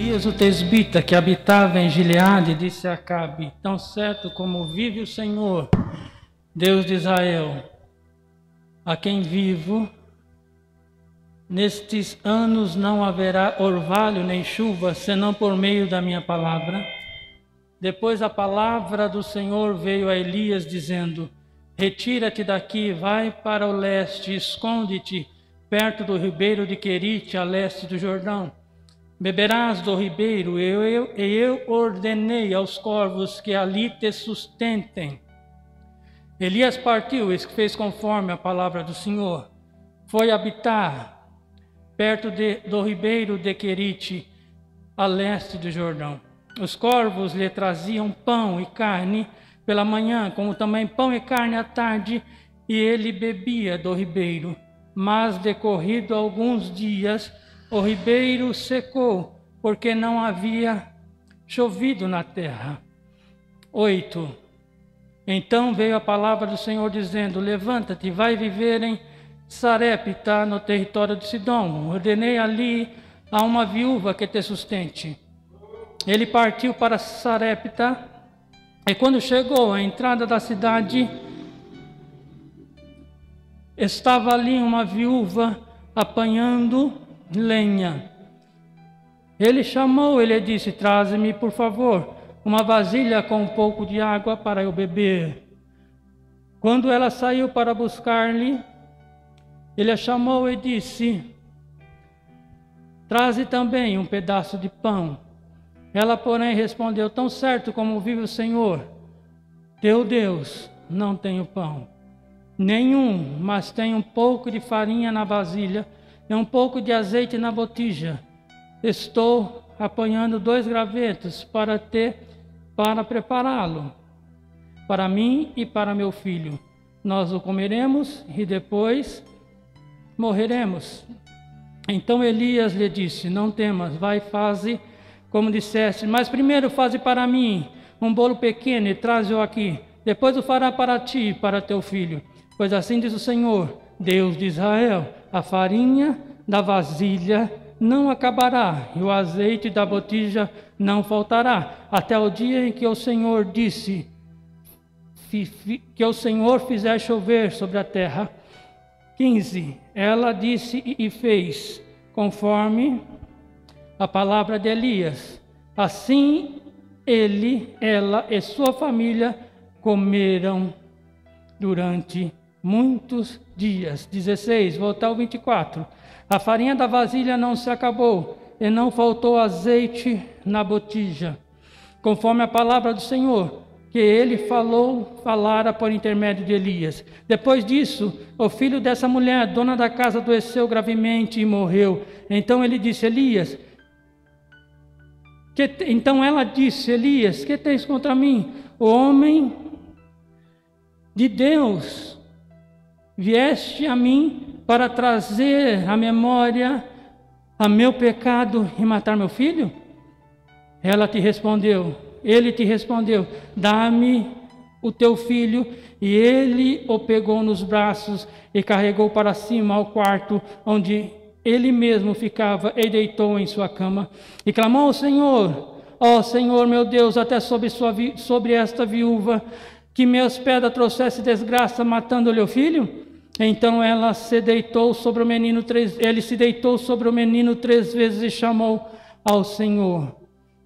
Elias o tesbita, que habitava em Gileade, disse a Acabe: tão certo como vive o Senhor, Deus de Israel, a quem vivo, nestes anos não haverá orvalho nem chuva, senão por meio da minha palavra. Depois a palavra do Senhor veio a Elias, dizendo: retira-te daqui, vai para o leste, esconde-te perto do ribeiro de Querite, a leste do Jordão. Beberás do ribeiro, e eu ordenei aos corvos que ali te sustentem. Elias partiu e fez conforme a palavra do Senhor. Foi habitar perto do ribeiro de Querite, a leste do Jordão. Os corvos lhe traziam pão e carne pela manhã, como também pão e carne à tarde, e ele bebia do ribeiro. Mas, decorrido alguns dias, o ribeiro secou, porque não havia chovido na terra. 8. Então veio a palavra do Senhor dizendo: levanta-te, vai viver em Sarepta, no território de Sidom. Ordenei ali a uma viúva que te sustente. Ele partiu para Sarepta, e quando chegou à entrada da cidade, estava ali uma viúva apanhando lenha. Ele chamou, ele disse: traze-me, por favor, uma vasilha com um pouco de água para eu beber. Quando ela saiu para buscar-lhe, ele a chamou e disse: traze também um pedaço de pão. Ela, porém, respondeu: tão certo como vive o Senhor, teu Deus, não tenho pão nenhum, mas tenho um pouco de farinha na vasilha e um pouco de azeite na botija. Estou apanhando 2 gravetos para prepará-lo para mim e para meu filho. Nós o comeremos e depois morreremos. Então Elias lhe disse: não temas, vai, faze como disseste, mas primeiro faze para mim um bolo pequeno e traze-o aqui. Depois o fará para ti e para teu filho. Pois assim diz o Senhor, Deus de Israel: a farinha da vasilha não acabará, e o azeite da botija não faltará, até o dia em que o Senhor disse, que o Senhor fizer chover sobre a terra. 15. Ela disse e fez, conforme a palavra de Elias. Assim ela e sua família comeram durante muitos dias. 16, voltar ao 24. A farinha da vasilha não se acabou, e não faltou azeite na botija, conforme a palavra do Senhor, que ele falara por intermédio de Elias. Depois disso, o filho dessa mulher, dona da casa, adoeceu gravemente e morreu. Então ele disse: Elias, então ela disse: Elias, que tens contra mim? O homem de Deus, vieste a mim para trazer à memória a meu pecado e matar meu filho? Ele te respondeu: dá-me o teu filho. E ele o pegou nos braços e carregou para cima ao quarto onde ele mesmo ficava, e deitou em sua cama. E clamou ao Senhor: ó Senhor meu Deus, até sobre esta viúva, que me hospeda trouxesse desgraça, matando-lhe o filho? Então ele se deitou sobre o menino 3 vezes e chamou ao Senhor: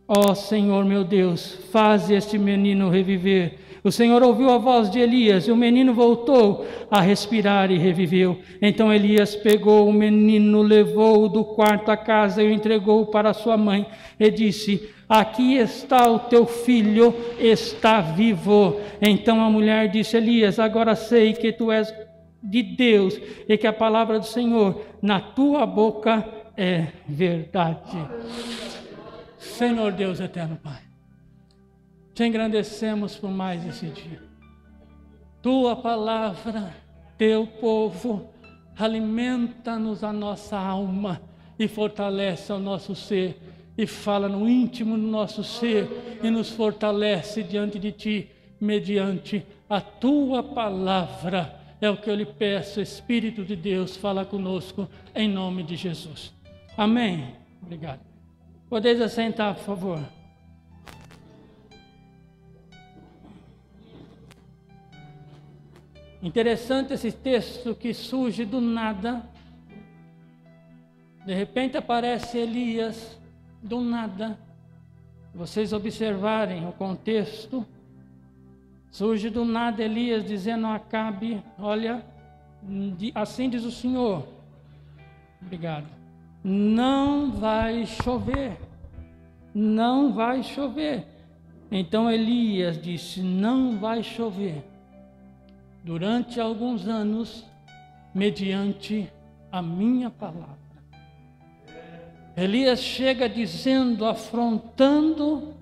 ó Senhor meu Deus, faze este menino reviver. O Senhor ouviu a voz de Elias, e o menino voltou a respirar e reviveu. Então Elias pegou o menino, levou-o do quarto à casa e o entregou para sua mãe, e disse: aqui está o teu filho, está vivo. Então a mulher disse: Elias, agora sei que tu és de Deus, e que a palavra do Senhor na tua boca é verdade. Senhor Deus eterno Pai, te engrandecemos por mais esse dia. Tua palavra, teu povo, alimenta-nos a nossa alma e fortalece o nosso ser, e fala no íntimo do nosso ser e nos fortalece diante de ti, mediante a tua palavra. É o que eu lhe peço, Espírito de Deus, fala conosco em nome de Jesus. Amém. Obrigado. Podeis assentar, por favor. Interessante esse texto que surge do nada. De repente aparece Elias, do nada. Vocês observarem o contexto. Surge do nada Elias dizendo a Acabe: olha, assim diz o Senhor. Obrigado. Não vai chover. Não vai chover. Então Elias disse: não vai chover durante alguns anos, mediante a minha palavra. Elias chega dizendo, afrontando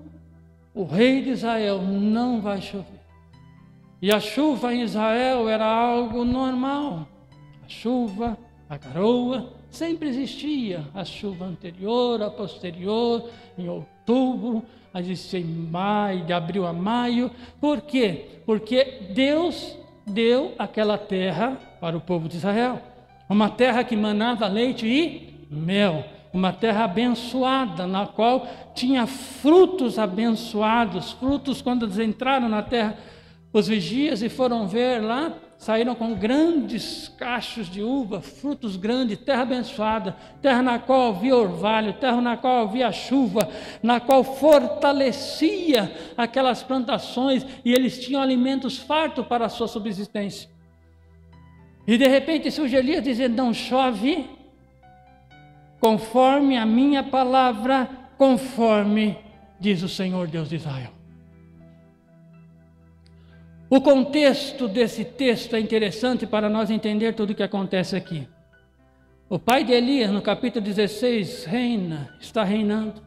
o rei de Israel: não vai chover. E a chuva em Israel era algo normal. A chuva, a garoa, sempre existia. A chuva anterior, a posterior, em outubro, existia em maio, de abril a maio. Por quê? Porque Deus deu aquela terra para o povo de Israel. Uma terra que manava leite e mel. Uma terra abençoada, na qual tinha frutos abençoados. Frutos, quando eles entraram na terra, os vigias e foram ver lá, saíram com grandes cachos de uva, frutos grandes, terra abençoada, terra na qual havia orvalho, terra na qual havia chuva, na qual fortalecia aquelas plantações e eles tinham alimentos fartos para a sua subsistência. E de repente surge Elias dizendo: não chove, conforme a minha palavra, conforme diz o Senhor Deus de Israel. O contexto desse texto é interessante para nós entender tudo o que acontece aqui. O pai de Elias, no capítulo 16, está reinando.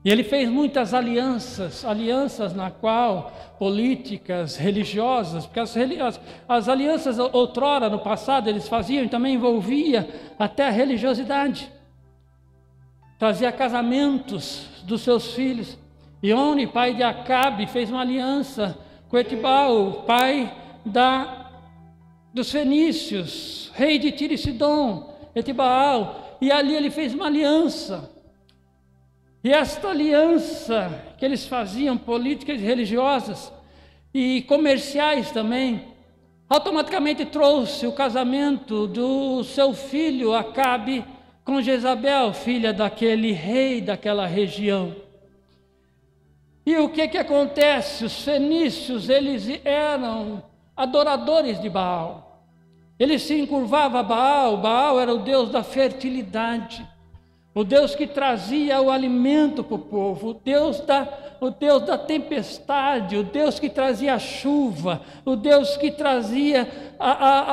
E ele fez muitas alianças na qual, políticas, religiosas, porque as alianças outrora, no passado, eles faziam e também envolvia até a religiosidade. Trazia casamentos dos seus filhos. E Oni, pai de Acabe, fez uma aliança com Etibal, pai dos fenícios, rei de Tiro e Sidom, Etibal, e ali ele fez uma aliança. E esta aliança que eles faziam, políticas religiosas e comerciais também, automaticamente trouxe o casamento do seu filho Acabe com Jezabel, filha daquele rei daquela região. E o que acontece? Os fenícios, eles eram adoradores de Baal. Eles se encurvavam a Baal. Baal era o deus da fertilidade, o Deus que trazia o alimento para o povo, o Deus da tempestade, o Deus que trazia a chuva, o Deus que trazia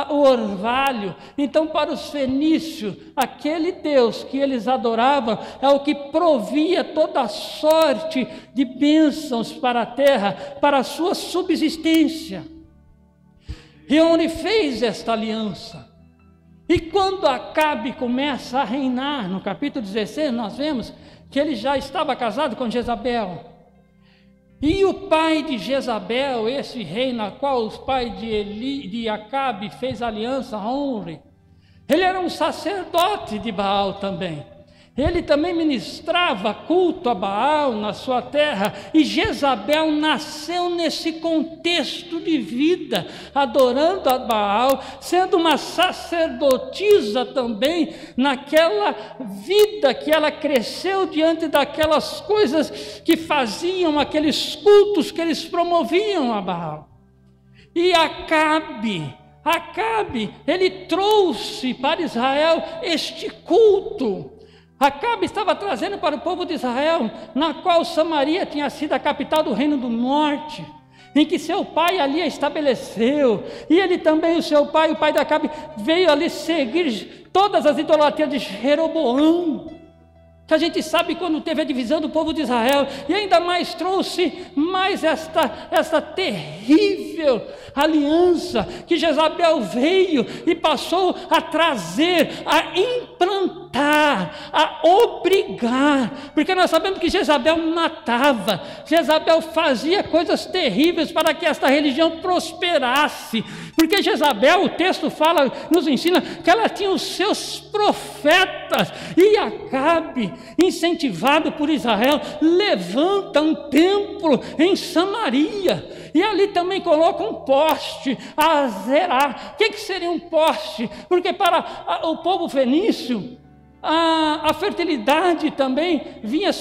o orvalho. Então, para os fenícios, aquele Deus que eles adoravam é o que provia toda a sorte de bênçãos para a terra, para a sua subsistência. E onde fez esta aliança? E quando Acabe começa a reinar, no capítulo 16, nós vemos que ele já estava casado com Jezabel. E o pai de Jezabel, esse rei na qual os pais de Acabe fez aliança, Onri, ele era um sacerdote de Baal também. Ele também ministrava culto a Baal na sua terra, e Jezabel nasceu nesse contexto de vida, adorando a Baal, sendo uma sacerdotisa também, naquela vida que ela cresceu diante daquelas coisas que faziam, aqueles cultos que eles promoviam a Baal. E Acabe, ele trouxe para Israel este culto. Acabe estava trazendo para o povo de Israel, na qual Samaria tinha sido a capital do reino do norte, em que seu pai ali a estabeleceu, e ele também, o seu pai, o pai de Acabe, veio ali seguir todas as idolatrias de Jeroboão, que a gente sabe quando teve a divisão do povo de Israel, e ainda mais trouxe mais esta terrível aliança, que Jezabel veio e passou a trazer, a plantar, a obrigar, porque nós sabemos que Jezabel matava, Jezabel fazia coisas terríveis para que esta religião prosperasse, porque Jezabel, o texto fala, nos ensina que ela tinha os seus profetas, e Acabe, incentivado por Israel, levanta um templo em Samaria, e ali também coloca um poste, a Azerá. O que seria um poste? Porque para o povo fenício, a fertilidade também vinha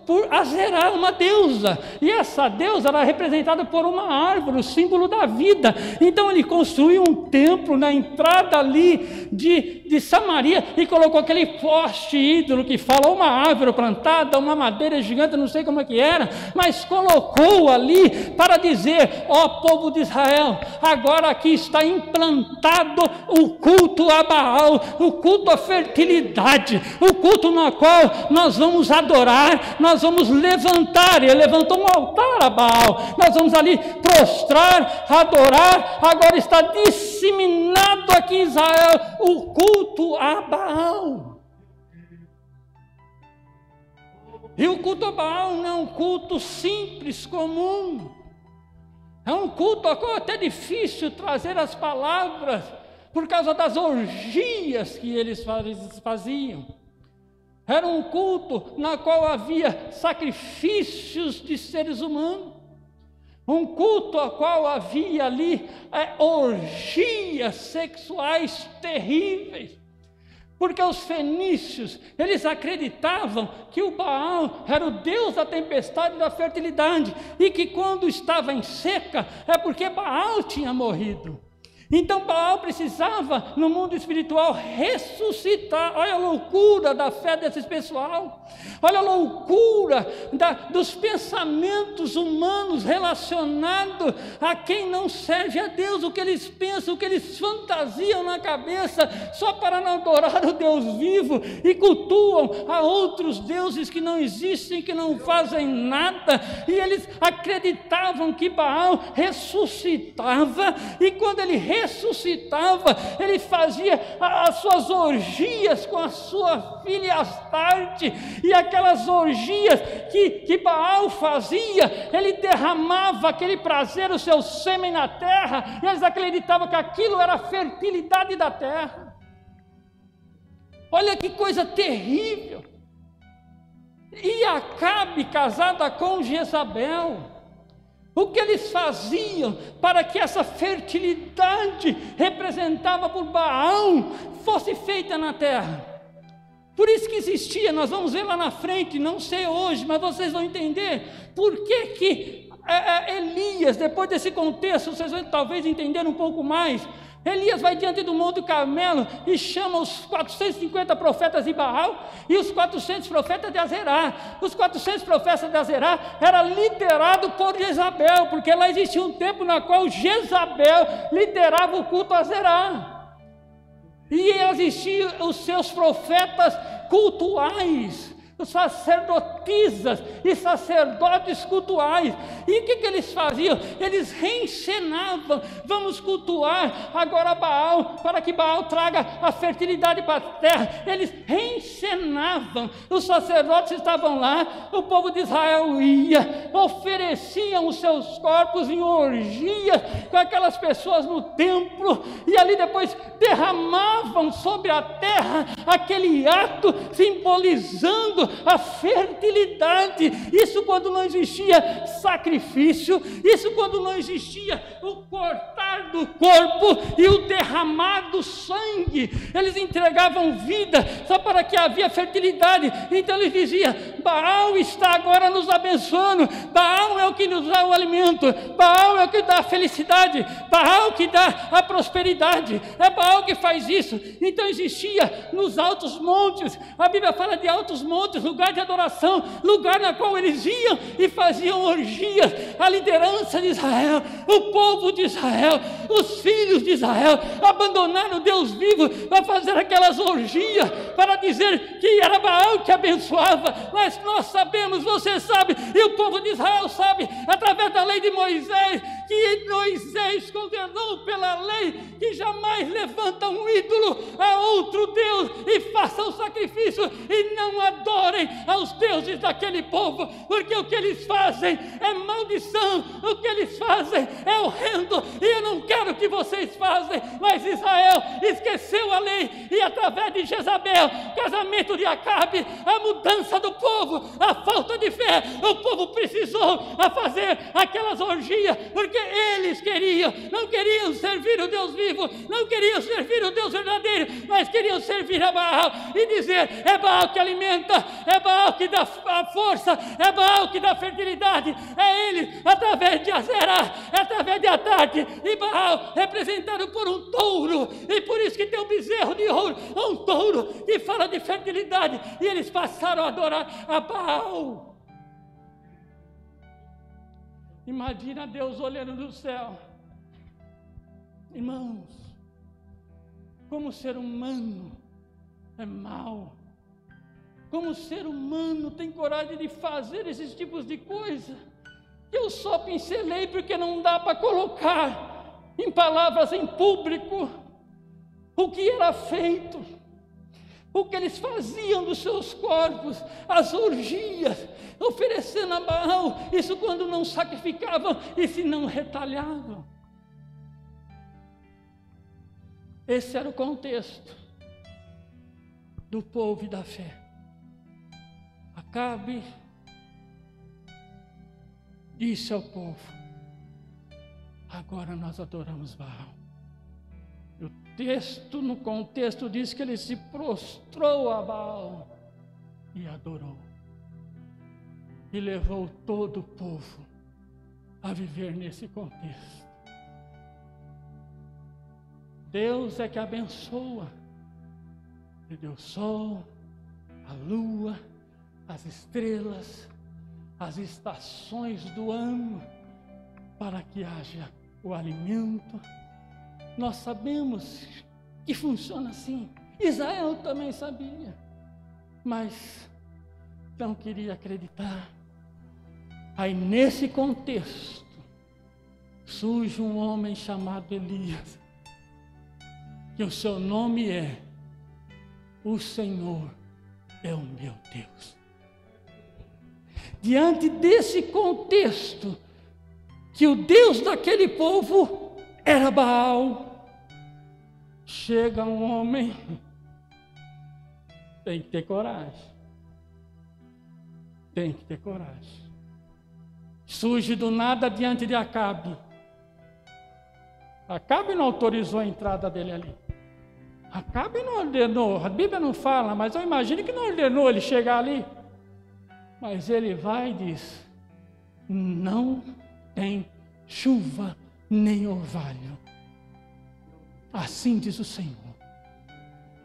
por Azerá, uma deusa, e essa deusa era representada por uma árvore, o símbolo da vida. Então ele construiu um templo na entrada ali de Samaria e colocou aquele poste ídolo que fala, uma árvore plantada, uma madeira gigante, não sei como é que era, mas colocou ali para dizer, ó povo de Israel, agora aqui está implantado o culto a Baal, o culto à fertilidade, o culto no qual nós vamos adorar, nós vamos levantar. Ele levantou um altar a Baal, nós vamos ali prostrar, adorar. Agora está disseminado aqui em Israel o culto a Baal. E o culto a Baal não é um culto simples, comum, é um culto ao qual é até difícil trazer as palavras, por causa das orgias que eles faziam. Era um culto na qual havia sacrifícios de seres humanos, um culto ao qual havia ali orgias sexuais terríveis, porque os fenícios, eles acreditavam que o Baal era o deus da tempestade e da fertilidade, e que quando estava em seca, é porque Baal tinha morrido. Então Baal precisava, no mundo espiritual, ressuscitar. Olha a loucura da fé desse pessoal, olha a loucura dos pensamentos humanos relacionados a quem não serve a Deus, o que eles pensam, o que eles fantasiam na cabeça, só para não adorar o Deus vivo, e cultuam a outros deuses que não existem, que não fazem nada, e eles acreditavam que Baal ressuscitava, e quando ele ressuscitava, ele fazia as suas orgias com a sua filha Astarte, e aquelas orgias que Baal fazia, ele derramava aquele prazer, o seu sêmen na terra, e eles acreditavam que aquilo era a fertilidade da terra. Olha que coisa terrível. E Acabe, casada com Jezabel, o que eles faziam para que essa fertilidade representada por Baal fosse feita na terra? Por isso que existia, nós vamos ver lá na frente, não sei hoje, mas vocês vão entender por que Elias, depois desse contexto, vocês vão talvez entender um pouco mais. Elias vai diante do Monte Carmelo e chama os 450 profetas de Baal e os 400 profetas de Azerá. Os 400 profetas de Azerá eram liderados por Jezabel, porque lá existia um tempo na qual Jezabel liderava o culto a Azerá. E existiam os seus profetas cultuais, os sacerdotisas e sacerdotes cultuais. E o que eles faziam? Eles reencenavam, vamos cultuar agora Baal, para que Baal traga a fertilidade para a terra. Eles reencenavam, os sacerdotes estavam lá, o povo de Israel ia, ofereciam os seus corpos em orgias com aquelas pessoas no templo, e ali depois derramavam sobre a terra aquele ato simbolizando a fertilidade. Isso quando não existia sacrifício, isso quando não existia o cortar do corpo e o derramar do sangue. Eles entregavam vida só para que havia fertilidade. Então eles diziam: Baal está agora nos abençoando, Baal é o que nos dá o alimento, Baal é o que dá a felicidade, Baal que dá a prosperidade, é Baal que faz isso. Então existia nos altos montes, a Bíblia fala de altos montes, lugar de adoração, lugar na qual eles iam e faziam orgias. A liderança de Israel, o povo de Israel, os filhos de Israel abandonaram o Deus vivo para fazer aquelas orgias, para dizer que era Baal que abençoava. Mas nós sabemos, você sabe, e o povo de Israel sabe, através da lei de Moisés, que Moisés condenou pela lei que jamais levanta um ídolo a outro Deus e façam sacrifício e não adorem aos deuses daquele povo, porque o que eles fazem é maldição, o que eles fazem é horrendo, e eu não quero que vocês façam. Mas Israel esqueceu a lei, e através de Jezabel, casamento de Acabe, a mudança do povo, a falta de fé, o povo precisou a fazer aquelas orgias, porque eles não queriam servir o Deus vivo, não queriam servir o Deus verdadeiro, mas queriam servir a Baal e dizer: é Baal que alimenta, é Baal que dá a força, é Baal que dá fertilidade, é ele através de Azerá, é através de Atarte, e Baal representado por um touro, e por isso que tem um bezerro de ouro, um touro que fala de fertilidade, e eles passaram a adorar a Baal. Imagina Deus olhando do céu. Irmãos, como o ser humano é mau, como o ser humano tem coragem de fazer esses tipos de coisa. Eu só pincelei porque não dá para colocar em palavras em público o que era feito, o que eles faziam dos seus corpos, as orgias, oferecendo a Baal, isso quando não sacrificavam e se não retalhavam. Esse era o contexto do povo e da fé. Acabe disse ao povo: agora nós adoramos Baal. O texto, no contexto, diz que ele se prostrou a Baal e adorou. E levou todo o povo a viver nesse contexto. Deus é que abençoa. Ele deu o sol, a lua, as estrelas, as estações do ano, para que haja o alimento. Nós sabemos que funciona assim. Israel também sabia, mas não queria acreditar. Aí nesse contexto, surge um homem chamado Elias, que o seu nome é: o Senhor é o meu Deus. Diante desse contexto, que o Deus daquele povo era Baal, chega um homem, tem que ter coragem, tem que ter coragem. Surge do nada diante de Acabe. Acabe não autorizou a entrada dele ali. Acabe não ordenou, a Bíblia não fala, mas eu imagino que não ordenou ele chegar ali. Mas ele vai e diz: não tem chuva nem orvalho. Assim diz o Senhor,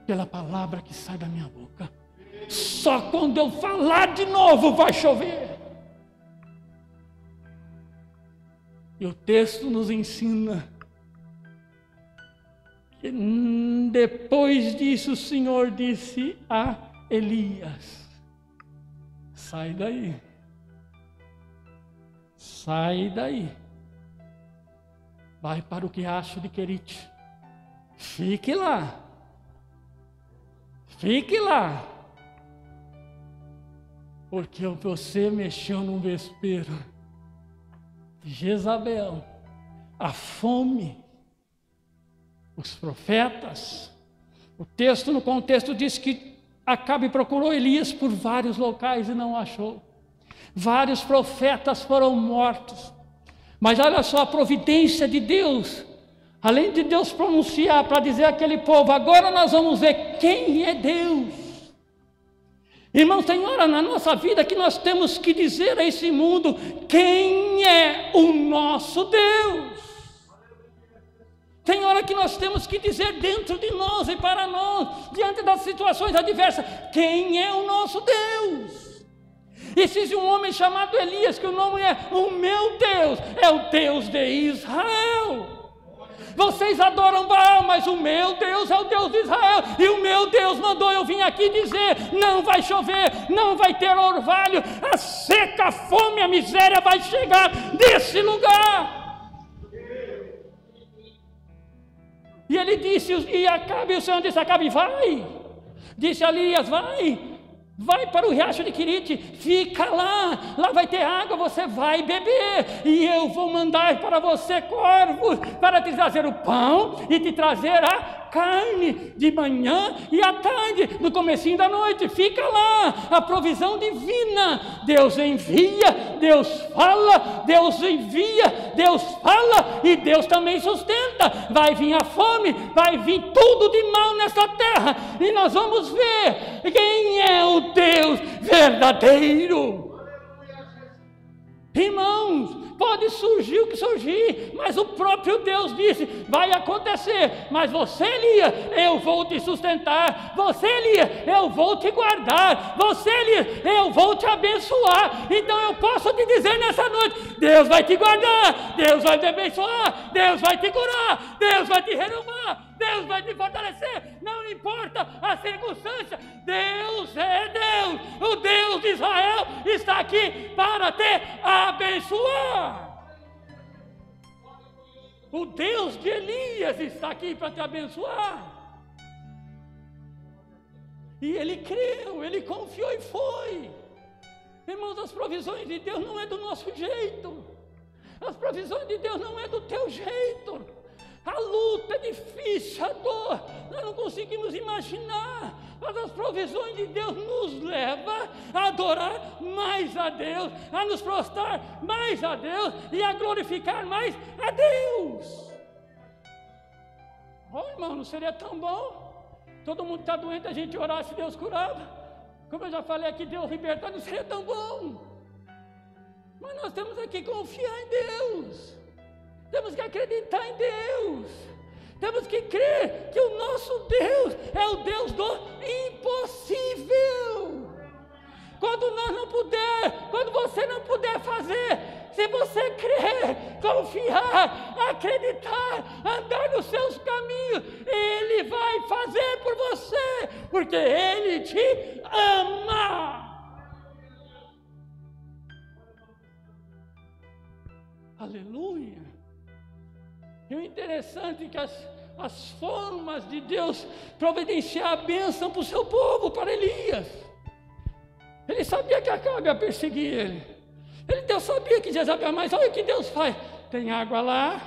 pela palavra que sai da minha boca. Só quando eu falar de novo vai chover. E o texto nos ensina que depois disso o Senhor disse a Elias: sai daí, sai daí, vai para o riacho de Querite, fique lá, porque você mexeu num vespeiro. Jezabel, a fome, os profetas. O texto, no contexto, diz que Acabe procurou Elias por vários locais e não achou. Vários profetas foram mortos. Mas olha só a providência de Deus. Além de Deus pronunciar para dizer àquele povo: agora nós vamos ver quem é Deus. Irmãos, tem hora na nossa vida que nós temos que dizer a esse mundo quem é o nosso Deus. Tem hora que nós temos que dizer dentro de nós e para nós, diante das situações adversas, quem é o nosso Deus. Existe um homem chamado Elias, que o nome é: o meu Deus é o Deus de Israel. Vocês adoram Baal, mas o meu Deus é o Deus de Israel. E o meu Deus mandou eu vir aqui dizer: não vai chover, não vai ter orvalho, a seca, a fome, a miséria vai chegar nesse lugar. E ele disse, e Acabe, o Senhor disse a Acabe, vai. Disse a Elias, vai para o riacho de Querite, fica lá vai ter água, você vai beber, e eu vou mandar para você corvos, para te trazer o pão, e te trazer a carne, de manhã e à tarde, no comecinho da noite, fica lá, a provisão divina, Deus envia, Deus fala, Deus envia, Deus fala, e Deus também sustenta, vai vir a fome, vai vir tudo de mal nessa terra, e nós vamos ver quem é o Deus verdadeiro. Irmãos, pode surgir o que surgir, mas o próprio Deus disse, vai acontecer, mas você, Elias, eu vou te sustentar, você, Elias, eu vou te guardar, você, Elias, eu vou te abençoar. Então eu posso te dizer nessa noite, Deus vai te guardar, Deus vai te abençoar, Deus vai te curar, Deus vai te renovar, Deus vai te fortalecer, não importa a circunstância, Deus é Deus, o Deus de Israel está aqui para te abençoar. O Deus de Elias está aqui para te abençoar. E ele creu, ele confiou e foi. Irmãos, as provisões de Deus não é do nosso jeito, as provisões de Deus não é do teu jeito. A luta é difícil, a dor, nós não conseguimos imaginar, mas as provisões de Deus nos levam a adorar mais a Deus, a nos prostrar mais a Deus e a glorificar mais a Deus. Oh, irmão, não seria tão bom? Todo mundo está doente, a gente orasse e Deus curava. Como eu já falei aqui, Deus libertar, não seria tão bom? Mas nós temos que confiar em Deus. Temos que acreditar em Deus, temos que crer que o nosso Deus é o Deus do impossível. Quando você não puder fazer, se você crer, confiar, acreditar, andar nos seus caminhos, Ele vai fazer por você, porque Ele te ama. Aleluia. E o interessante é que as formas de Deus providenciar a bênção para o seu povo, para Elias. Ele sabia que Acabe ia perseguir ele. Deus sabia que Jezabel, mas olha o que Deus faz. Tem água lá,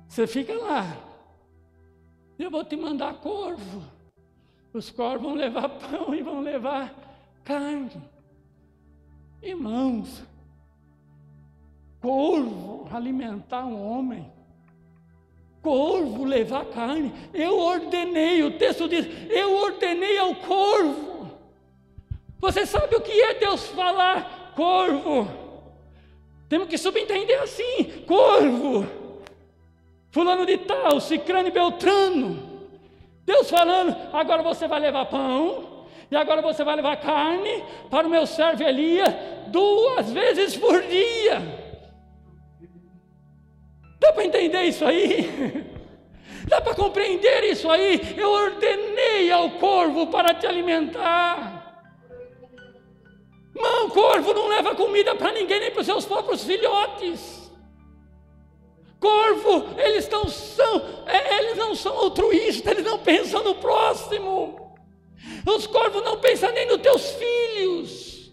você fica lá. Eu vou te mandar corvo. Os corvos vão levar pão e vão levar carne. Irmãos, corvo alimentar um homem, corvo levar carne, eu ordenei, o texto diz, eu ordenei ao corvo. Você sabe o que é Deus falar corvo? Temos que subentender assim, corvo, fulano de tal, cicrano e beltrano. Deus falando, agora você vai levar pão, e agora você vai levar carne para o meu servo Elias 2 vezes por dia. Dá para entender isso aí? Dá para compreender isso aí? Eu ordenei ao corvo para te alimentar. Não, corvo não leva comida para ninguém, nem para os seus próprios filhotes. Corvo, eles não são altruístas, eles não pensam no próximo. Os corvos não pensam nem nos teus filhos.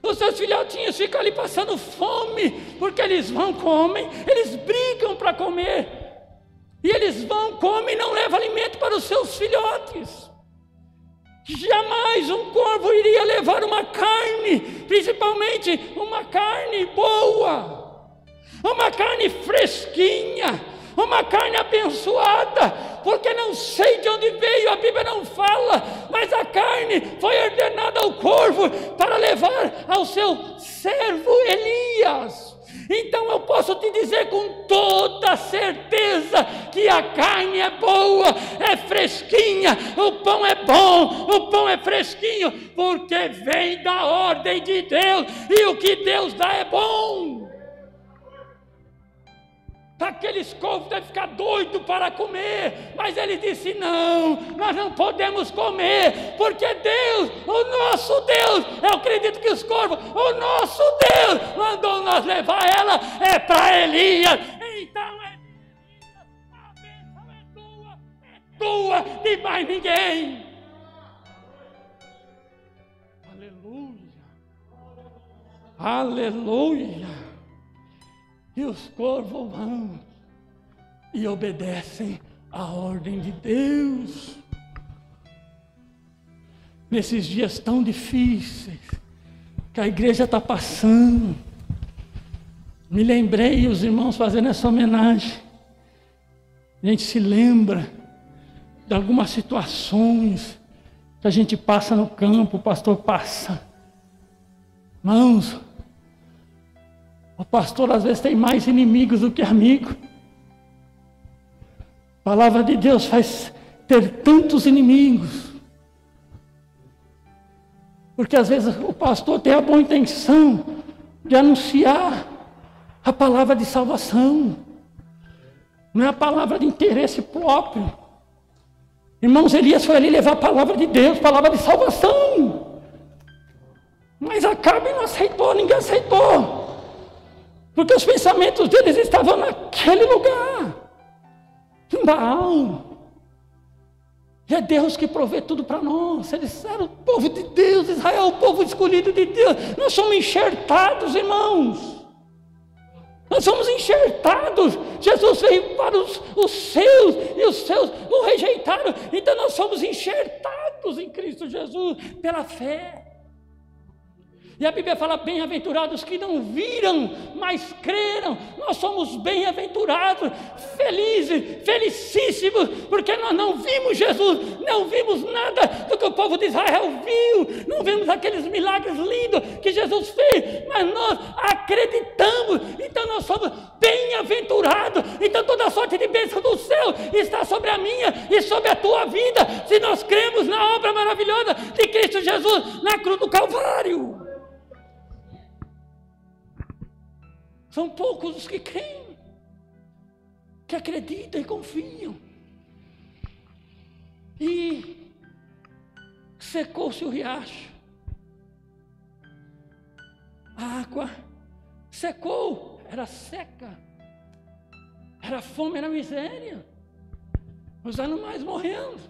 Os seus filhotinhos ficam ali passando fome, porque eles vão, comem, eles brigam para comer, e eles vão, comem e não levam alimento para os seus filhotes. Jamais um corvo iria levar uma carne, principalmente uma carne boa, uma carne fresquinha, uma carne abençoada, porque não sei de onde veio, a Bíblia não fala, mas a carne foi ordenada ao corvo para levar ao seu servo Elias. Então eu posso te dizer com toda certeza que a carne é boa, é fresquinha, o pão é bom, o pão é fresquinho, porque vem da ordem de Deus, e o que Deus dá é bom. Aqueles corvos devem ficar doidos para comer, mas ele disse, não, nós não podemos comer, porque Deus, o nosso Deus, eu acredito que os corvos, o nosso Deus mandou nós levar ela, é para Elias, então é de mais ninguém. Aleluia. Aleluia. E os corvos vão e obedecem à ordem de Deus. Nesses dias tão difíceis que a igreja está passando, me lembrei, os irmãos fazendo essa homenagem, a gente se lembra de algumas situações que a gente passa no campo, o pastor passa. Irmãos, o pastor às vezes tem mais inimigos do que amigos. A palavra de Deus faz ter tantos inimigos. Porque às vezes o pastor tem a boa intenção de anunciar a palavra de salvação. Não é a palavra de interesse próprio. Irmãos, Elias foi ali levar a palavra de Deus, palavra de salvação. Mas Acabe não aceitou, ninguém aceitou. Porque os pensamentos deles estavam naquele lugar. Em Baal. E é Deus que provê tudo para nós. Eles eram o povo de Deus, Israel, o povo escolhido de Deus. Nós somos enxertados, irmãos. Nós somos enxertados. Jesus veio para os seus, e os seus o rejeitaram. Então nós somos enxertados em Cristo Jesus pela fé. E a Bíblia fala, bem-aventurados que não viram, mas creram. Nós somos bem-aventurados, felizes, felicíssimos, porque nós não vimos Jesus, não vimos nada do que o povo de Israel viu, não vimos aqueles milagres lindos que Jesus fez, mas nós acreditamos, então nós somos bem-aventurados. Então toda sorte de bênção do céu está sobre a minha e sobre a tua vida, se nós cremos na obra maravilhosa de Cristo Jesus na cruz do Calvário. São poucos os que creem, que acreditam e confiam. E secou-se o riacho. A água secou, era seca. Era fome, era miséria. Os animais morrendo.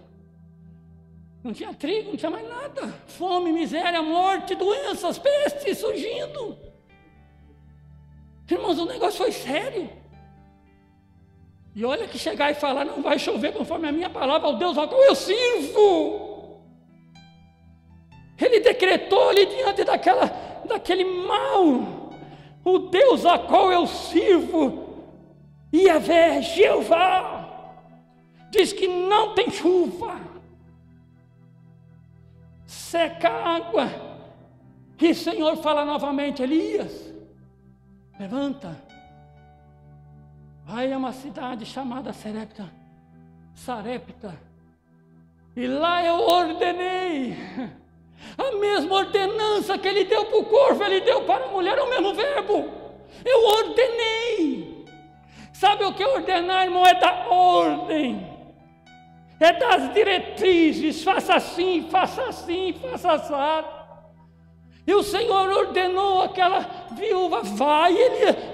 Não tinha trigo, não tinha mais nada. Fome, miséria, morte, doenças, pestes surgindo. Irmãos, o negócio foi sério. E olha que chegar e falar, não vai chover conforme a minha palavra, ao Deus ao qual eu sirvo. Ele decretou ali diante daquele mal, o Deus a qual eu sirvo, Yahvé, Jeová, diz que não tem chuva, seca a água, e o Senhor fala novamente, Elias, levanta, vai a uma cidade chamada Sarepta, e lá eu ordenei, a mesma ordenança que ele deu para o corvo, ele deu para a mulher, o mesmo verbo, eu ordenei. Sabe o que é ordenar, irmão? É da ordem, é das diretrizes, faça assim, faça assim, faça assado. E o Senhor ordenou aquela viúva, vai,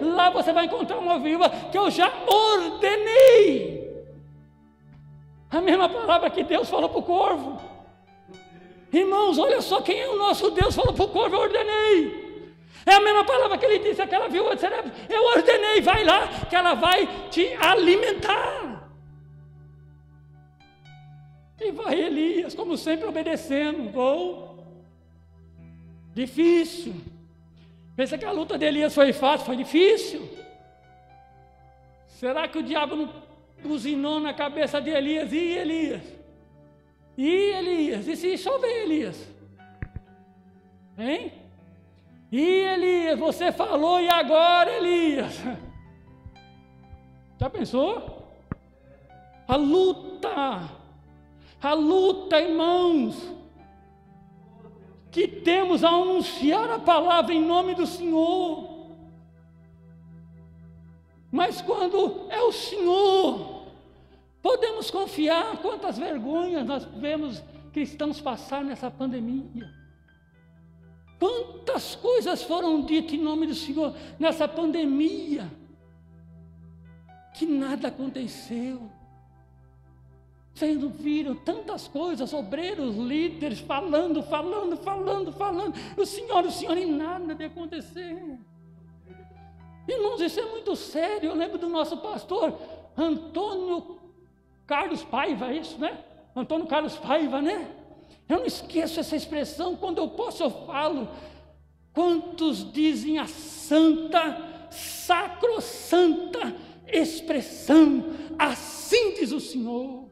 lá você vai encontrar uma viúva que eu já ordenei. A mesma palavra que Deus falou para o corvo. Irmãos, olha só quem é o nosso Deus, falou para o corvo, eu ordenei. É a mesma palavra que ele disse àquela viúva de Sarepta, eu ordenei, vai lá, que ela vai te alimentar. E vai Elias, como sempre, obedecendo, vou. Difícil. Pensa que a luta de Elias foi fácil? Foi difícil. Será que o diabo não buzinou na cabeça de Elias? E Elias? E se chover, Elias? Hein? E Elias, você falou, e agora, Elias? Já pensou? A luta, irmãos, que temos a anunciar a palavra em nome do Senhor. Mas quando é o Senhor, podemos confiar. Quantas vergonhas nós vemos cristãos passar nessa pandemia. Quantas coisas foram ditas em nome do Senhor nessa pandemia, que nada aconteceu. Vocês não viram tantas coisas, obreiros, líderes, falando, o Senhor, e nada de acontecer. Irmãos, isso é muito sério. Eu lembro do nosso pastor Antônio Carlos Paiva, isso, né? Antônio Carlos Paiva, né? Eu não esqueço essa expressão, quando eu posso eu falo. Quantos dizem a santa, sacrossanta expressão, assim diz o Senhor.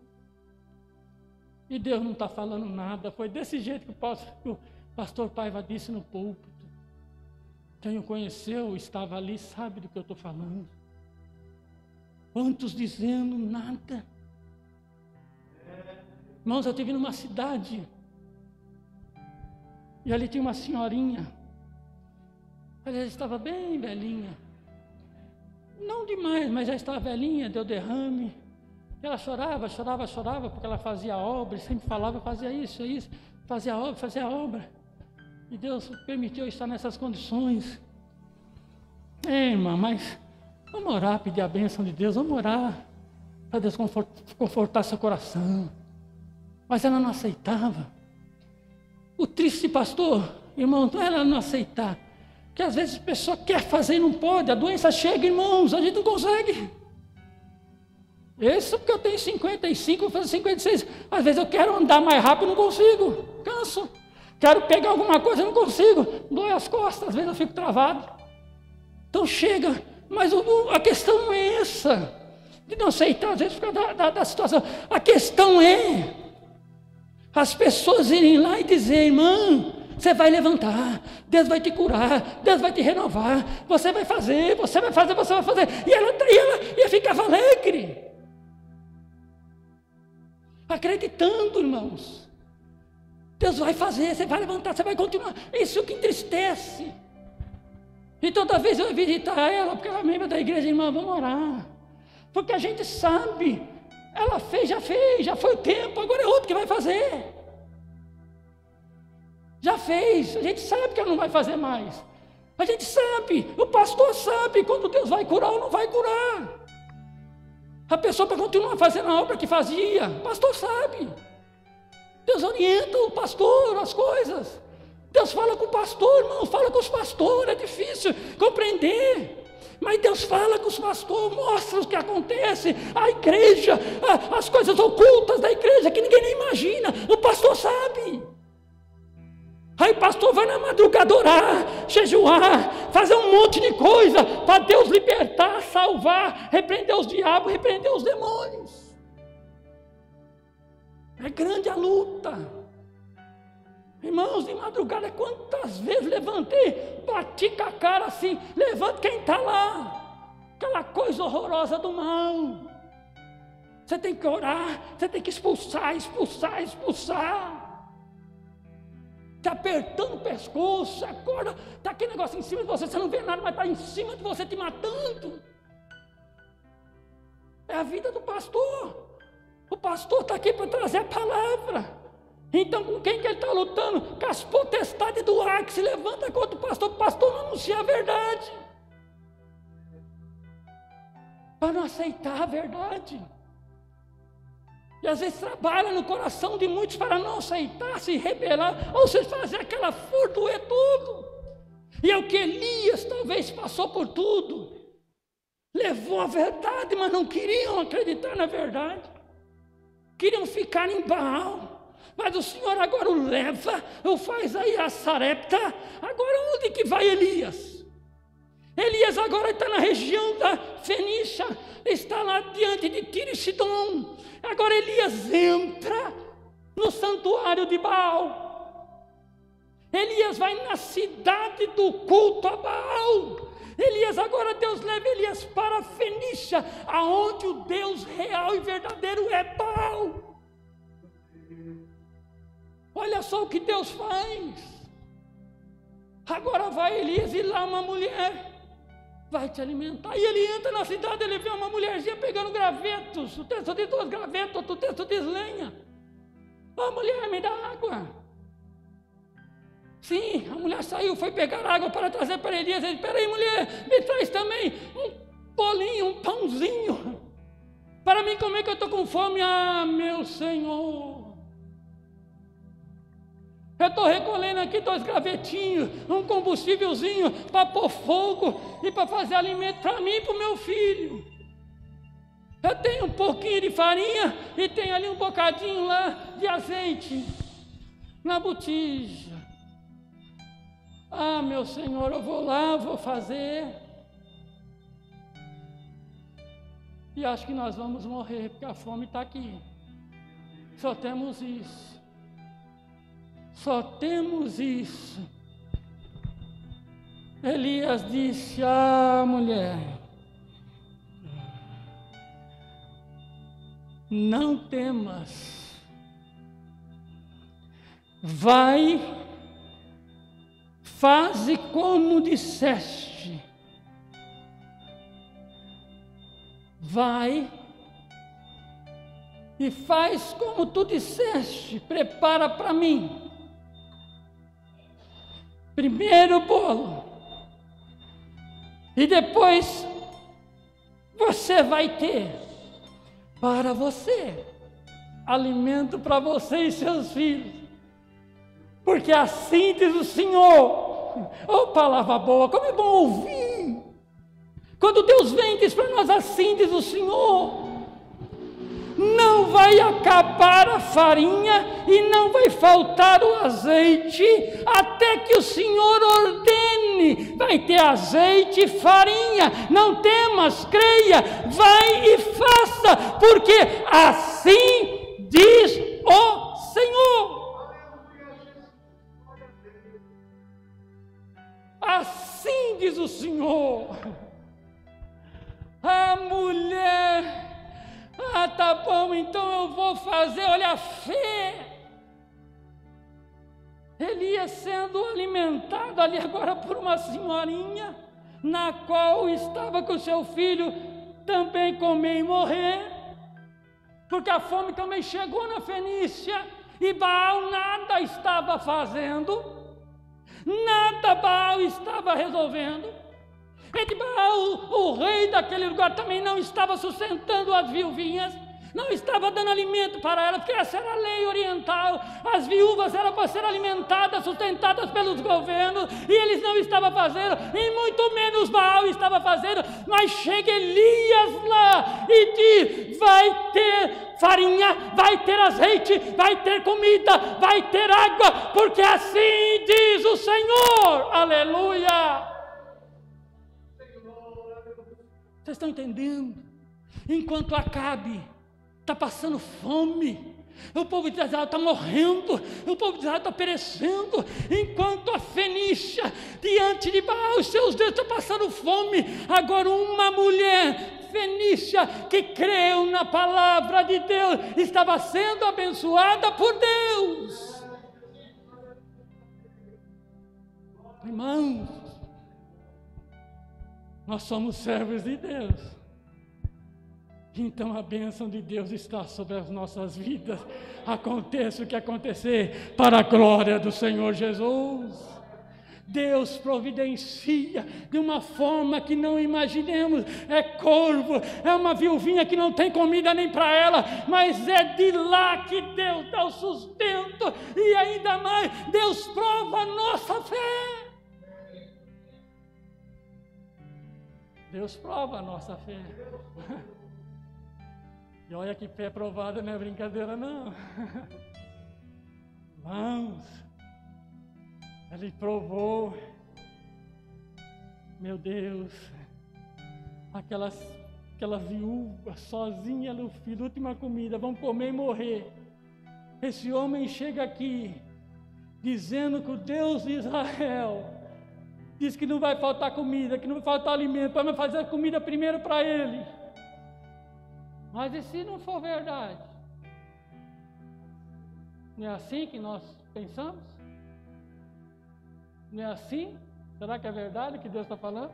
E Deus não está falando nada. Foi desse jeito que o pastor Paiva disse no púlpito. Quem o conheceu, estava ali, sabe do que eu estou falando. Quantos dizendo nada. Irmãos, eu estive numa cidade, e ali tinha uma senhorinha. Ela estava bem velhinha. Não demais, mas já estava velhinha, deu derrame. Ela chorava, porque ela fazia obra, sempre falava, fazia isso, fazia obra. E Deus permitiu eu estar nessas condições. Irmã, mas vamos orar, pedir a bênção de Deus, vamos orar, para Deus confortar seu coração. Mas ela não aceitava. O triste, pastor, irmão, não é ela não aceitar, que às vezes a pessoa quer fazer e não pode, a doença chega, irmãos, a gente não consegue. Isso porque eu tenho 55, vou fazer 56. Às vezes eu quero andar mais rápido, não consigo, canso. Quero pegar alguma coisa, não consigo, dói as costas, às vezes eu fico travado. Então chega, mas a questão não é essa, de não aceitar, às vezes fica da situação. A questão é as pessoas irem lá e dizer, irmã, você vai levantar, Deus vai te curar, Deus vai te renovar, você vai fazer. E ela ficava alegre, acreditando, irmãos. Deus vai fazer, você vai levantar, você vai continuar. Isso que entristece. E toda vez eu ia visitar ela, porque ela é membro da igreja, irmã, vamos orar. Porque a gente sabe, ela fez, já foi o tempo, agora é outro que vai fazer. Já fez, a gente sabe que ela não vai fazer mais. A gente sabe, o pastor sabe quando Deus vai curar ou não vai curar. A pessoa para continuar fazendo a obra que fazia, o pastor sabe. Deus orienta o pastor, as coisas. Deus fala com o pastor, irmão, fala com os pastores, é difícil compreender. Mas Deus fala com os pastores, mostra o que acontece, a igreja, as coisas ocultas da igreja que ninguém nem imagina, o pastor sabe. Aí o pastor vai na madrugada orar, jejuar, fazer um monte de coisa para Deus libertar, salvar, repreender os diabos, repreender os demônios. É grande a luta. Irmãos, de madrugada, quantas vezes levantei, bati com a cara assim, levanta quem está lá, aquela coisa horrorosa do mal. Você tem que orar, você tem que expulsar. Está apertando o pescoço, você acorda, está aquele negócio em cima de você, você não vê nada, mas está em cima de você te matando. É a vida do pastor. O pastor está aqui para trazer a palavra. Então com quem que ele está lutando? Com as potestades do ar que se levanta contra o pastor não anuncia a verdade. Para não aceitar a verdade. E às vezes trabalha no coração de muitos para não aceitar, se rebelar, ou se fazer aquela furdoer tudo. E é o que Elias talvez passou por tudo. Levou a verdade, mas não queriam acreditar na verdade. Queriam ficar em Baal. Mas o Senhor agora o leva, o faz aí a Sarepta. Agora onde que vai Elias? Elias agora está na região da Fenícia, está lá diante de Tiro e Sidom. Agora Elias entra no santuário de Baal. Elias vai na cidade do culto a Baal. Elias, agora Deus leva Elias para a Fenícia, aonde o Deus real e verdadeiro é Baal. Olha só o que Deus faz. Agora vai Elias e lá uma mulher vai te alimentar. E ele entra na cidade, ele vê uma mulherzinha pegando gravetos. O texto diz 2 gravetos, outro texto diz lenha. Ó, mulher, me dá água. Sim, a mulher saiu, foi pegar água para trazer para Elias. Ele disse, peraí mulher, me traz também um bolinho, um pãozinho, para mim comer que eu estou com fome. Ah, meu Senhor, eu estou recolhendo aqui 2 gravetinhos, um combustívelzinho para pôr fogo e para fazer alimento para mim e para o meu filho. Eu tenho um pouquinho de farinha e tenho ali um bocadinho lá de azeite na botija. Ah, meu Senhor, eu vou lá, vou fazer. E acho que nós vamos morrer, porque a fome está aqui. Só temos isso. Só temos isso. Elias disse: ah, mulher, não temas. Vai, faze como disseste. Vai e faz como tu disseste. Prepara para mim. Primeiro o bolo. E depois você vai ter para você alimento para você e seus filhos. Porque assim diz o Senhor. Oh, palavra boa, como é bom ouvir. Quando Deus vem e diz para nós: assim diz o Senhor. Não vai acabar a farinha e não vai faltar o azeite, até que o Senhor ordene. Vai ter azeite e farinha. Não temas, creia, vai e faça, porque assim diz o Senhor. Assim diz o Senhor. A mulher: ah, tá bom, então eu vou fazer. Olha a fé. Elias sendo alimentado ali agora por uma senhorinha, na qual estava com seu filho também comer e morrer, porque a fome também chegou na Fenícia, e Baal nada estava fazendo, nada Baal estava resolvendo. Baal, o rei daquele lugar, também não estava sustentando as viuvinhas, não estava dando alimento para elas, porque essa era a lei oriental. As viúvas eram para ser alimentadas, sustentadas pelos governos, e eles não estavam fazendo, e muito menos Baal estava fazendo. Mas chega Elias lá e diz: vai ter farinha, vai ter azeite, vai ter comida, vai ter água, porque assim diz o Senhor. Aleluia! Vocês estão entendendo? Enquanto Acabe está passando fome, o povo de Israel está morrendo, o povo de Israel está perecendo, enquanto a Fenícia, diante de Baal, os seus deuses, está passando fome, agora uma mulher fenícia que creu na palavra de Deus estava sendo abençoada por Deus. Irmãos, nós somos servos de Deus, então a bênção de Deus está sobre as nossas vidas. Aconteça o que acontecer, para a glória do Senhor Jesus. Deus providencia de uma forma que não imaginemos. É corvo, é uma viuvinha que não tem comida nem para ela, mas é de lá que Deus dá o sustento, e ainda mais, Deus prova a nossa fé. Deus prova a nossa fé. E olha que fé provada, não é brincadeira não. Irmãos, ele provou, meu Deus, aquela viúva sozinha no filho, última comida, vão comer e morrer. Esse homem chega aqui dizendo que o Deus de Israel diz que não vai faltar comida, que não vai faltar alimento, vai fazer a comida primeiro para ele. Mas e se não for verdade? Não é assim que nós pensamos? Não é assim? Será que é verdade que Deus está falando?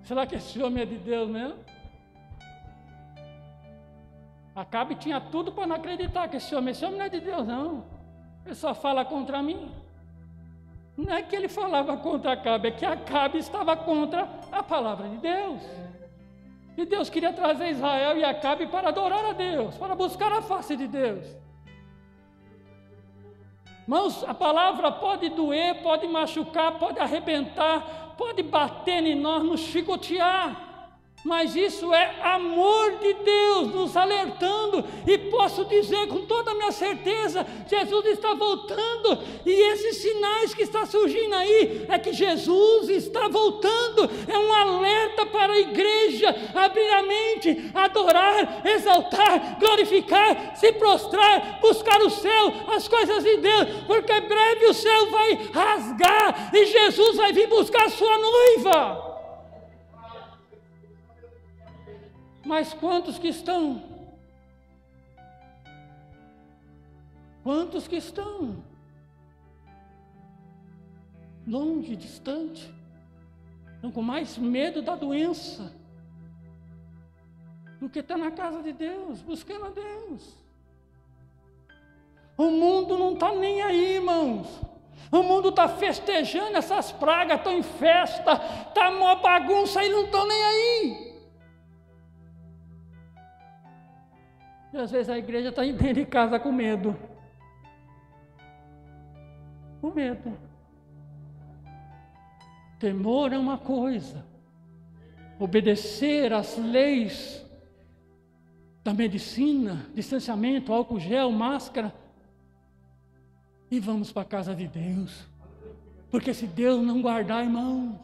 Será que esse homem é de Deus mesmo? Acabe tinha tudo para não acreditar que esse homem não é de Deus não. Ele só fala contra mim. Não é que ele falava contra Acabe, é que Acabe estava contra a palavra de Deus. E Deus queria trazer Israel e Acabe para adorar a Deus, para buscar a face de Deus. Irmãos, a palavra pode doer, pode machucar, pode arrebentar, pode bater em nós, nos chicotear. Mas isso é amor de Deus nos alertando, e posso dizer com toda a minha certeza, Jesus está voltando, e esses sinais que estão surgindo aí, é que Jesus está voltando, é um alerta para a igreja, abrir a mente, adorar, exaltar, glorificar, se prostrar, buscar o céu, as coisas de Deus, porque breve o céu vai rasgar, e Jesus vai vir buscar a sua noiva. Mas quantos que estão? Quantos que estão? Longe, distante. Estão com mais medo da doença do que estar na casa de Deus, buscando a Deus. O mundo não está nem aí, irmãos. O mundo está festejando essas pragas, estão em festa, está uma bagunça e não estão nem aí. E às vezes a igreja está dentro de casa com medo. Com medo. Temor é uma coisa. Obedecer às leis da medicina, distanciamento, álcool gel, máscara. E vamos para a casa de Deus. Porque se Deus não guardar, irmãos,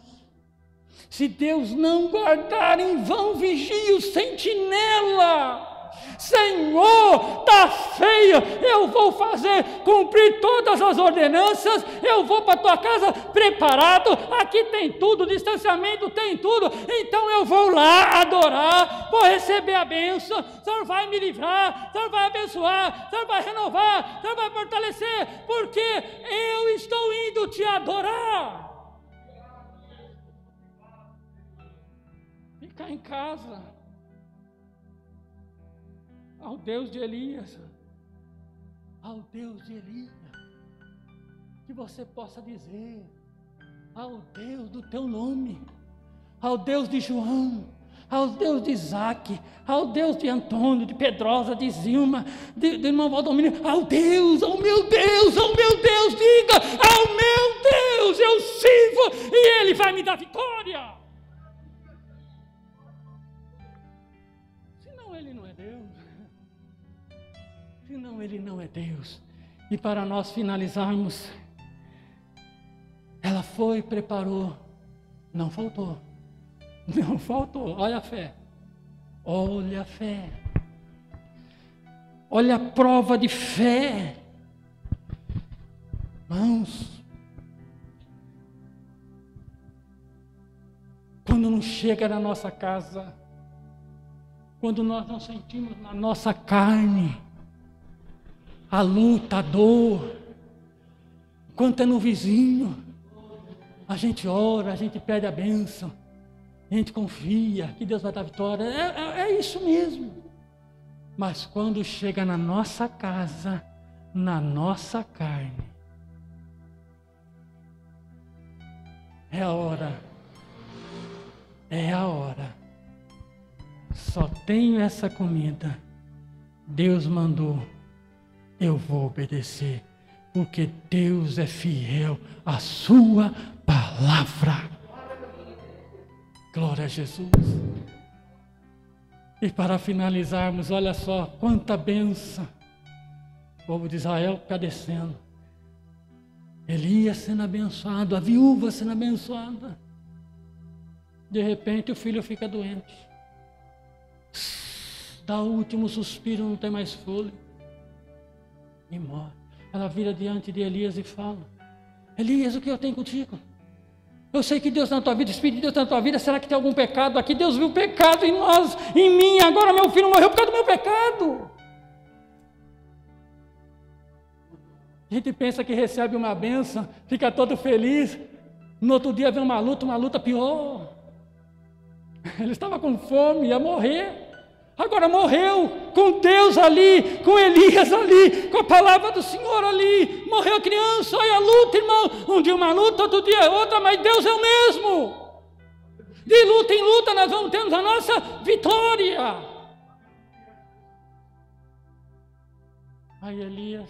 se Deus não guardar, em vão vigia o sentinela. Senhor, está feio, eu vou fazer cumprir todas as ordenanças, eu vou para a tua casa preparado, aqui tem tudo, distanciamento tem tudo, então eu vou lá adorar, vou receber a bênção, o Senhor vai me livrar, o Senhor vai abençoar, o Senhor vai renovar, o Senhor vai fortalecer, porque eu estou indo te adorar. Ficar em casa. Ao Deus de Elias, ao Deus de Elias, que você possa dizer, ao Deus do teu nome, ao Deus de João, ao Deus de Isaac, ao Deus de Antônio, de Pedrosa, de Zilma, de irmão Valdomiro, ao Deus, ao meu Deus, diga, ao meu Deus, eu sirvo, e Ele vai me dar vitória. Senão Ele não é Deus. Senão Ele não é Deus. E para nós finalizarmos, ela foi, preparou, não faltou. Não faltou, olha a fé. Olha a fé. Olha a prova de fé. Irmãos, quando não chega na nossa casa, quando nós não sentimos na nossa carne a luta, a dor, quanto é no vizinho, a gente ora, a gente pede a bênção, a gente confia que Deus vai dar vitória, é isso mesmo. Mas quando chega na nossa casa, na nossa carne, é a hora, só tenho essa comida, Deus mandou, eu vou obedecer, porque Deus é fiel à sua palavra. Glória a Jesus. E para finalizarmos, olha só, quanta bênção. O povo de Israel padecendo. Elias sendo abençoado, a viúva sendo abençoada. De repente o filho fica doente. Dá o último suspiro, não tem mais fôlego. E morre. Ela vira diante de Elias e fala: Elias, o que eu tenho contigo? Eu sei que Deus está na tua vida, o Espírito de Deus está na tua vida. Será que tem algum pecado aqui? Deus viu o pecado em nós, em mim. Agora meu filho morreu por causa do meu pecado. A gente pensa que recebe uma bênção, fica todo feliz. No outro dia vem uma luta pior. Ele estava com fome, ia morrer. Agora morreu com Deus ali, com Elias ali, com a palavra do Senhor ali. Morreu a criança, olha a luta, irmão. Um dia uma luta, outro dia outra, mas Deus é o mesmo. De luta em luta nós vamos tendo a nossa vitória. Aí Elias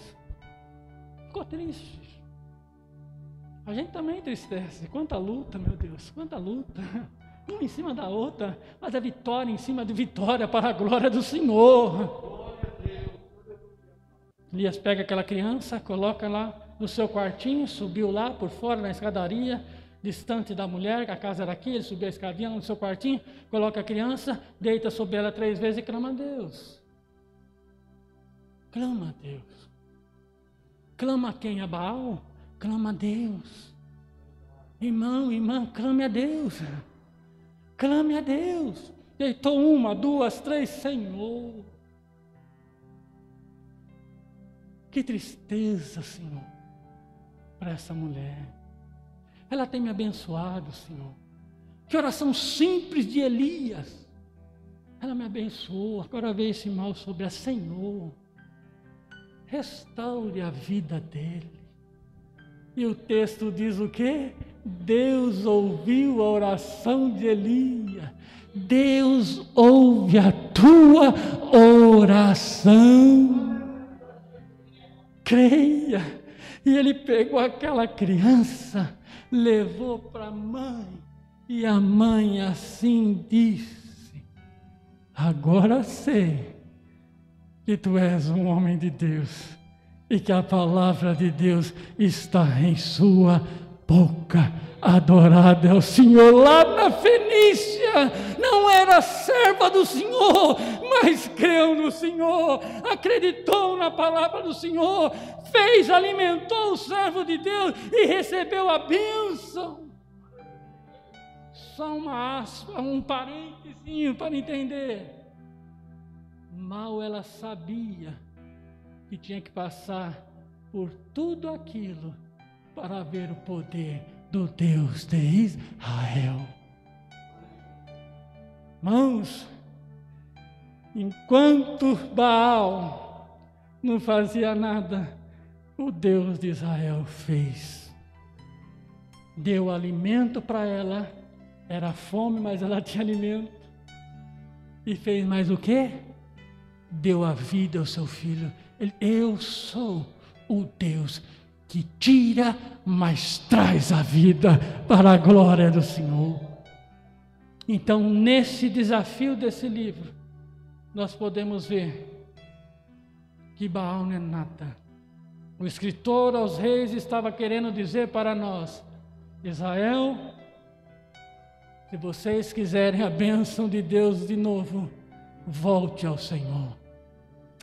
ficou triste. A gente também entristece. Quanta luta, meu Deus, quanta luta. Uma em cima da outra, mas a vitória em cima de vitória para a glória do Senhor. Elias pega aquela criança, coloca lá no seu quartinho, subiu lá por fora na escadaria, distante da mulher, que a casa era aqui, ele subiu a escadinha no seu quartinho, coloca a criança, deita sobre ela 3 vezes e clama a Deus. Clama a Deus. Clama a quem? A Baal? Clama a Deus. Irmão, irmã, clame a Deus. Clame a Deus. Deitou 1, 2, 3, Senhor. Que tristeza, Senhor, para essa mulher. Ela tem me abençoado, Senhor. Que oração simples de Elias. Ela me abençoou. Agora veio esse mal sobre a Senhor. Restaure a vida dele. E o texto diz o quê? Deus ouviu a oração de Elias. Deus ouve a tua oração. Creia. E ele pegou aquela criança, levou para a mãe, e a mãe assim disse: agora sei que tu és um homem de Deus, e que a palavra de Deus está em sua boca. Adorado é o Senhor. Lá na Fenícia, não era serva do Senhor, mas creu no Senhor, acreditou na palavra do Senhor, alimentou o servo de Deus e recebeu a bênção. Só uma aspa, um parentezinho para entender. Mal ela sabia que tinha que passar por tudo aquilo para ver o poder do Deus de Israel. Irmãos, enquanto Baal não fazia nada, o Deus de Israel fez. Deu alimento para ela, era fome, mas ela tinha alimento. E fez mais o quê? Deu a vida ao seu filho. Eu sou o Deus que tira, mas traz a vida para a glória do Senhor. Então, nesse desafio desse livro, nós podemos ver que Baal não é nada. O escritor aos reis estava querendo dizer para nós: Israel, se vocês quiserem a bênção de Deus de novo, volte ao Senhor,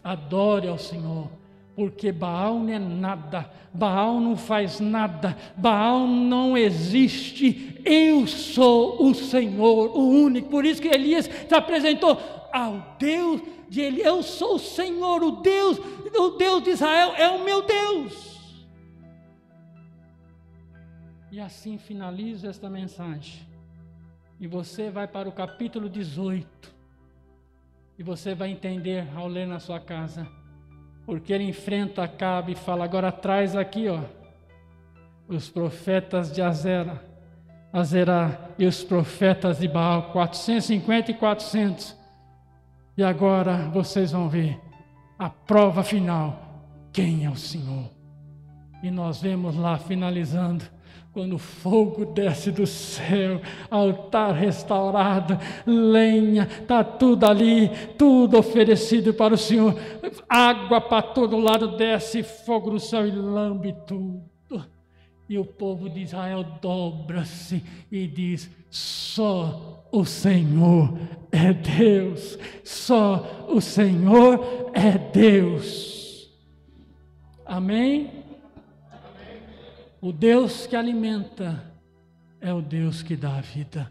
adore ao Senhor. Porque Baal não é nada, Baal não faz nada, Baal não existe. Eu sou o Senhor, o único. Por isso que Elias se apresentou ao Deus de Elias. Eu sou o Senhor, o Deus de Israel é o meu Deus. E assim finalizo esta mensagem. E você vai para o capítulo 18. E você vai entender ao ler na sua casa. Porque ele enfrenta Acabe e fala: agora traz aqui, ó, os profetas de Azerá e os profetas de Baal, 450 e 400. E agora vocês vão ver a prova final, quem é o Senhor. E nós vemos lá finalizando, quando o fogo desce do céu, altar restaurado, lenha, está tudo ali, tudo oferecido para o Senhor, água para todo lado desce, fogo do céu e lambe tudo. E o povo de Israel dobra-se e diz: só o Senhor é Deus, só o Senhor é Deus. Amém? O Deus que alimenta é o Deus que dá a vida.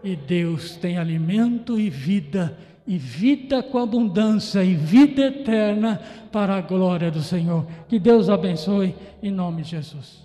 E Deus tem alimento e vida com abundância e vida eterna para a glória do Senhor. Que Deus abençoe em nome de Jesus.